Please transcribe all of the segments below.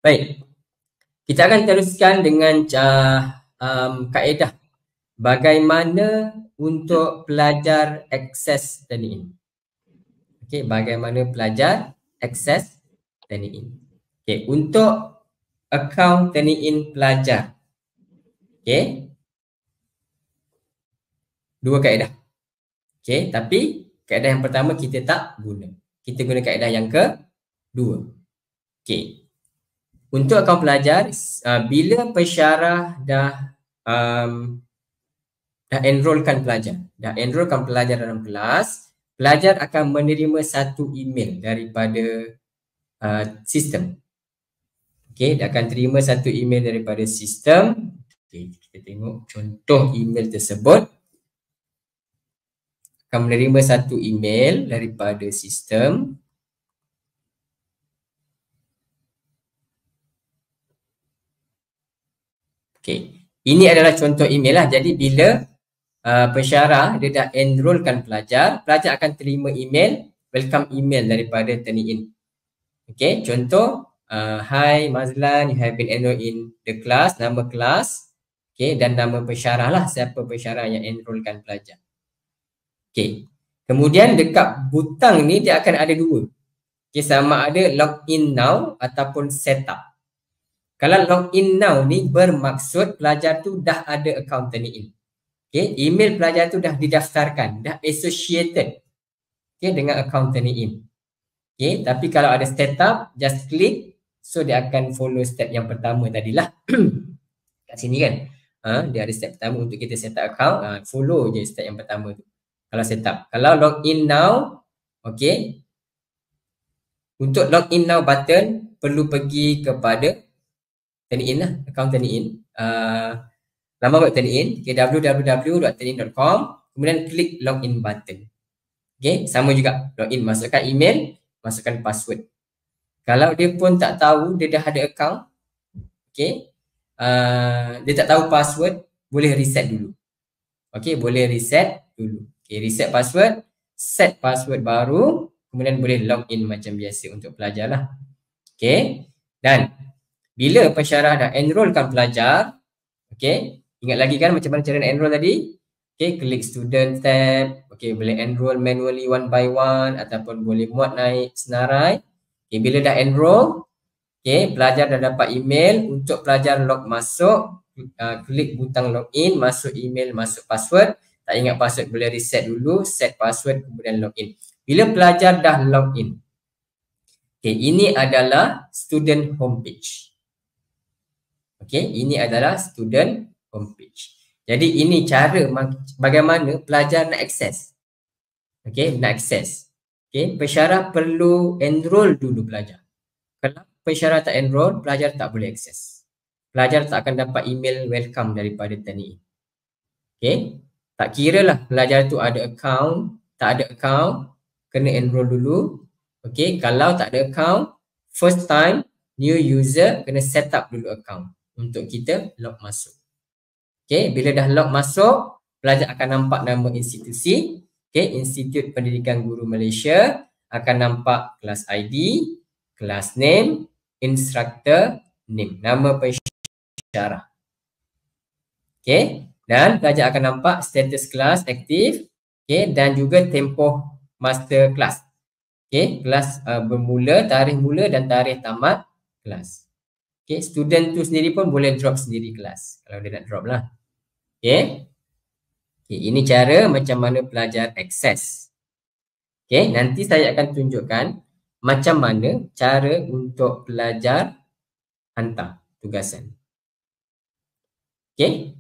Baik, kita akan teruskan dengan kaedah bagaimana untuk pelajar akses turn-in. Okey, bagaimana pelajar akses turn-in. Okey, untuk akaun turn-in pelajar. Okey. Dua kaedah. Okey, tapi kaedah yang pertama kita tak guna. Kita guna kaedah yang kedua. Okey. Untuk akaun pelajar, bila pensyarah dah enrolkan pelajar dalam kelas, pelajar akan menerima satu email daripada sistem. Okey, dia akan terima satu email daripada sistem. Okey, kita tengok contoh email tersebut. Akan menerima satu email daripada sistem. Okey, ini adalah contoh email lah. Jadi bila pensyarah dia dah enrolkan pelajar, pelajar akan terima email, welcome email daripada turn-in. Okey, contoh, hi Mazlan, you have been enrolled in the class, nama kelas, okey, dan nama pensyarah lah, siapa pensyarah yang enrolkan pelajar. Okey, kemudian dekat butang ni dia akan ada dua. Okey, sama ada login now ataupun setup. Kalau login now ni bermaksud pelajar tu dah ada akaun turn-in. Okay, email pelajar tu dah didaftarkan, dah associated, okay, dengan akaun turn-in. Okay, tapi kalau ada setup, just click, so dia akan follow step yang pertama tadilah. Kat sini kan, dia ada step pertama untuk kita set up account, follow je step yang pertama tu. Kalau setup, kalau login now, okay, untuk login now button perlu pergi kepada turn-in lah, account turn-in. Laman web turn-in, okay, www.turnin.com, kemudian klik login button. Okay, sama juga login, masukkan email, masukkan password. Kalau dia pun tak tahu dia dah ada account, okay, dia tak tahu password, boleh reset dulu. Okay, boleh reset dulu. Okay, reset password, set password baru, kemudian boleh login macam biasa untuk pelajar lah. Okay, dan bila pensyarah dah enrolkan pelajar, okay, ingat lagi kan macam mana cara nak enroll tadi? Okay, klik student tab. Okay, boleh enroll manually one by one ataupun boleh muat naik senarai. Okay, bila dah enroll, okay, pelajar dah dapat email. Untuk pelajar log masuk, klik butang login, masuk email, masuk password. Tak ingat password boleh reset dulu, set password kemudian login. Bila pelajar dah login, okay, ini adalah student homepage. Okay, ini adalah student homepage. Jadi ini cara bagaimana pelajar nak akses. Okay, nak akses. Okay, pensyarah perlu enroll dulu pelajar. Kalau pensyarah tak enroll, pelajar tak boleh akses. Pelajar tak akan dapat email welcome daripada turn-in. Okay, tak kira lah pelajar tu ada account, tak ada account, kena enroll dulu. Okay, kalau tak ada account, first time new user kena set up dulu account untuk kita log masuk. Okay, bila dah log masuk, pelajar akan nampak nama institusi. Okay, Institut Pendidikan Guru Malaysia. Akan nampak kelas ID, kelas name, instructor name, nama pensyarah. Okay, dan pelajar akan nampak status kelas aktif. Okay, dan juga tempoh master kelas. Okay, kelas bermula, tarikh mula dan tarikh tamat kelas. Okay, student tu sendiri pun boleh drop sendiri kelas kalau dia nak drop lah. Okay. Okay, ini cara macam mana pelajar akses. Okay, nanti saya akan tunjukkan macam mana cara untuk pelajar hantar tugasan. Okay.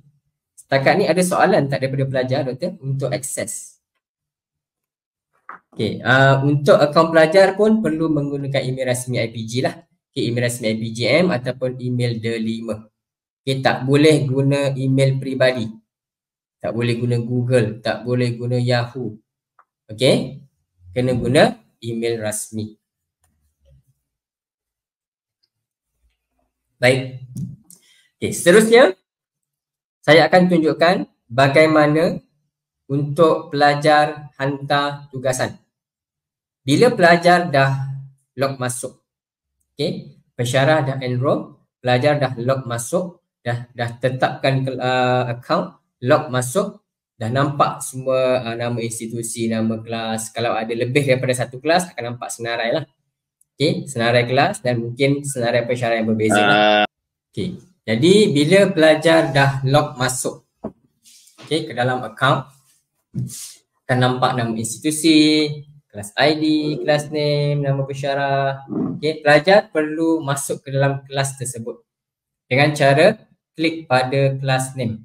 Setakat ni ada soalan tak daripada pelajar, Doktor, untuk akses? Okay, untuk akaun pelajar pun perlu menggunakan email rasmi IPG lah. Okay, email rasmi IPGM ataupun email D5. Okay, tak boleh guna email peribadi. Tak boleh guna Google, tak boleh guna Yahoo. Okay, kena guna email rasmi. Baik. Okay, seterusnya saya akan tunjukkan bagaimana untuk pelajar hantar tugasan. Bila pelajar dah log masuk, okay, pensyarah dah enroll, pelajar dah log masuk, dah tetapkan account, log masuk, dah nampak semua nama institusi, nama kelas. Kalau ada lebih daripada satu kelas akan nampak senarai lah. Okey, senarai kelas dan mungkin senarai pensyarah yang berbeza lah. Okey, jadi bila pelajar dah log masuk ke dalam account, akan nampak nama institusi, kelas ID, kelas name, nama pensyarah. Okey, pelajar perlu masuk ke dalam kelas tersebut dengan cara klik pada kelas name.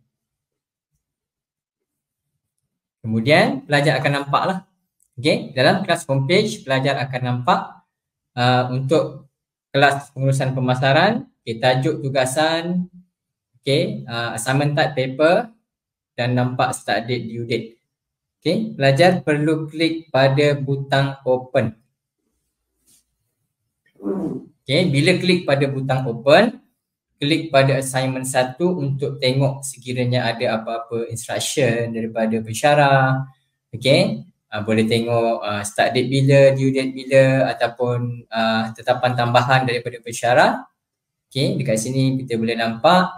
Kemudian pelajar akan nampak lah. Okey, dalam kelas homepage pelajar akan nampak untuk kelas pengurusan pemasaran, tajuk tugasan, assignment type paper dan nampak start date, due date. Okey, pelajar perlu klik pada butang open. Okey, bila klik pada butang open, klik pada assignment 1 untuk tengok sekiranya ada apa-apa instruction daripada pensyarah. Okey, boleh tengok start date bila, due date bila ataupun tetapan tambahan daripada pensyarah. Okey, dekat sini kita boleh nampak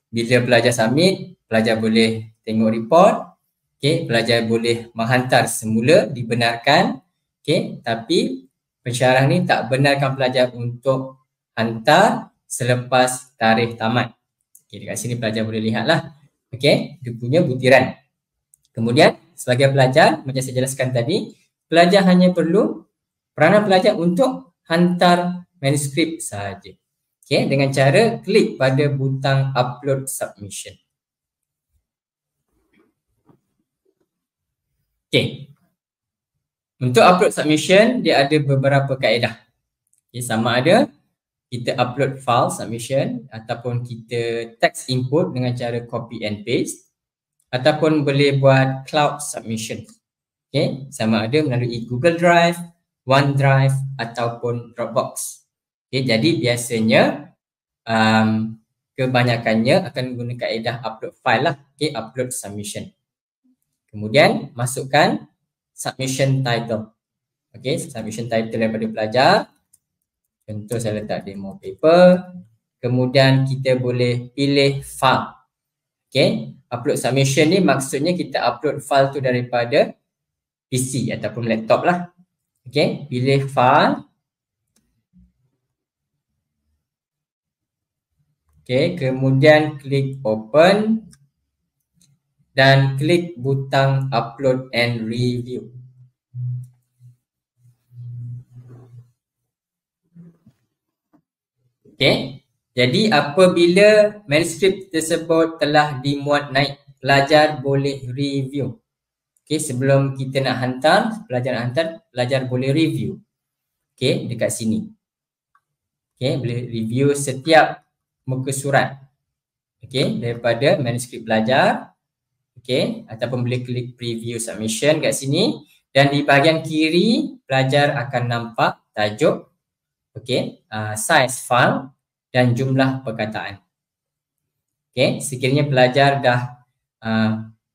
bila pelajar submit, pelajar boleh tengok report. Okey, pelajar boleh menghantar semula, dibenarkan. Okey, tapi pensyarah ni tak benarkan pelajar untuk hantar selepas tarikh tamat. Okey, dekat sini pelajar boleh lihatlah. Okey, dia punya butiran. Kemudian sebagai pelajar, macam saya jelaskan tadi, pelajar hanya perlu peranan pelajar untuk hantar manuskrip sahaja. Okey, dengan cara klik pada butang upload submission. Okey. Untuk upload submission, dia ada beberapa kaedah. Okay, sama ada kita upload file submission ataupun kita text input dengan cara copy and paste ataupun boleh buat cloud submission. Okay, sama ada melalui Google Drive, OneDrive ataupun Dropbox. Okay, jadi biasanya kebanyakannya akan guna kaedah upload file lah. Okay, upload submission. Kemudian masukkan submission title. Okay, submission title daripada pelajar. Contoh saya letak demo paper. Kemudian kita boleh pilih file. Okay, upload submission ni maksudnya kita upload file tu daripada PC ataupun laptop lah. Okay, pilih file. Okay, kemudian klik open dan klik butang upload and review. Okay, jadi apabila manuskrip tersebut telah dimuat naik, pelajar boleh review. Okay, sebelum kita nak hantar, pelajar boleh review. Okay, dekat sini. Okay, boleh review setiap muka surat. Okay, daripada manuskrip pelajar. Okay, ataupun boleh klik preview submission kat sini. Dan di bahagian kiri, pelajar akan nampak tajuk, okay, size file dan jumlah perkataan. Okay, sekiranya pelajar dah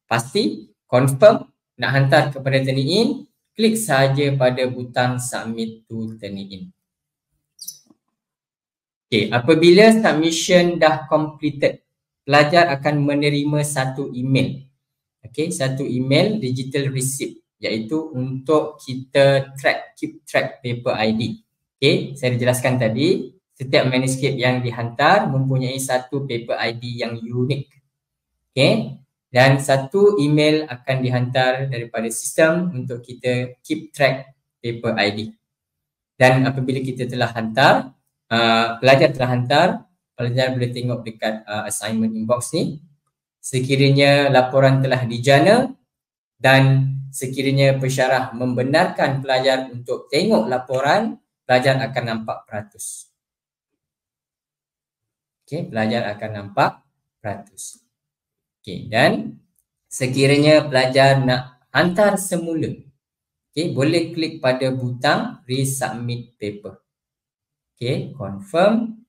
pasti, confirm nak hantar kepada Turnitin, klik sahaja pada butang submit to Turnitin. Okay, apabila submission dah completed, pelajar akan menerima satu email. Okay, satu email digital receipt, iaitu untuk kita keep track paper ID. Okay, saya jelaskan tadi, setiap manuskrip yang dihantar mempunyai satu paper ID yang unik. Okay, dan satu email akan dihantar daripada sistem untuk kita keep track paper ID. Dan apabila kita telah hantar, pelajar telah hantar, pelajar boleh tengok dekat assignment inbox ni. Sekiranya laporan telah dijana dan sekiranya pensyarah membenarkan pelajar untuk tengok laporan, pelajar akan nampak peratus. Okay, pelajar akan nampak peratus. Okay, dan sekiranya pelajar nak hantar semula, okay, boleh klik pada butang resubmit paper. Okay, confirm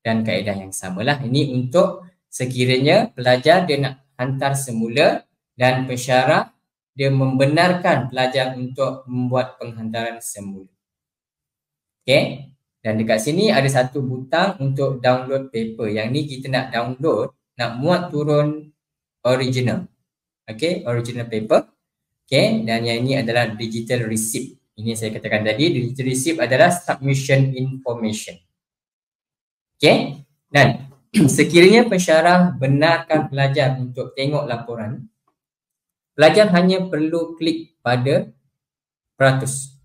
dan kaedah yang samalah. Ini untuk sekiranya pelajar dia nak hantar semula dan pensyarah dia membenarkan pelajar untuk membuat penghantaran semula. Okay. Dan dekat sini ada satu butang untuk download paper. Yang ni kita nak download, nak muat turun original. Okay, original paper. Okay, dan yang ini adalah digital receipt. Ini saya katakan tadi, digital receipt adalah submission information. Okay, dan sekiranya pensyarah benarkan pelajar untuk tengok laporan, pelajar hanya perlu klik pada peratus.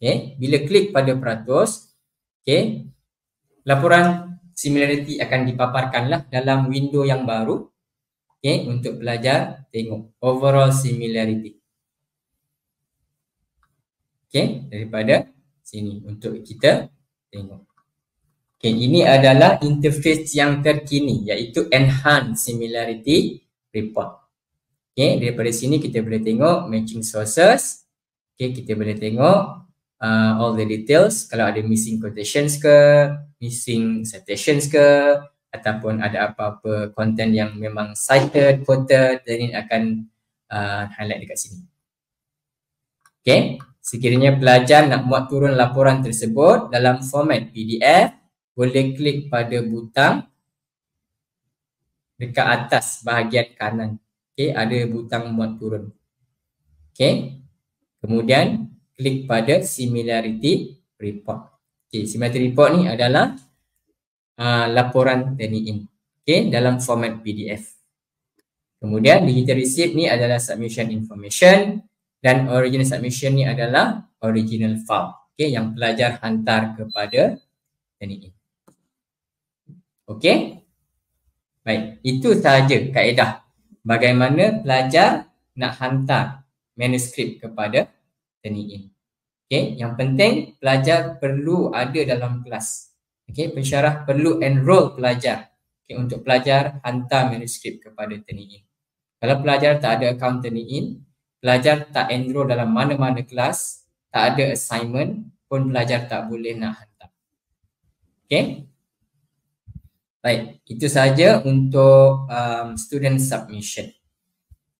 Okay, bila klik pada peratus, okay, laporan similarity akan dipaparkanlah dalam window yang baru, okay, untuk pelajar tengok overall similarity. Okay, daripada sini untuk kita tengok. Okay, ini adalah interface yang terkini iaitu Enhanced Similarity Report. Okay, daripada sini kita boleh tengok matching sources. Okay, kita boleh tengok all the details, kalau ada missing quotations ke, missing citations ke, ataupun ada apa-apa content yang memang cited, quoted, dan ini akan highlight dekat sini. Okay, sekiranya pelajar nak muat turun laporan tersebut dalam format PDF, boleh klik pada butang dekat atas bahagian kanan. Okay, ada butang muat turun. Okay, kemudian klik pada similarity report. Okay, similarity report ni adalah laporan turn-in, okay, dalam format PDF. Kemudian digital receipt ni adalah submission information dan original submission ni adalah original file, okay, yang pelajar hantar kepada turn-in. Okay, baik, itu sahaja kaedah bagaimana pelajar nak hantar manuskrip kepada turn-in. Okay, yang penting pelajar perlu ada dalam kelas. Okay, pensyarah perlu enroll pelajar, okay, untuk pelajar hantar manuskrip kepada turn-in. Kalau pelajar tak ada akaun turn-in, pelajar tak enroll dalam mana-mana kelas, tak ada assignment pun pelajar tak boleh nak hantar. Okay, baik, itu sahaja untuk student submission.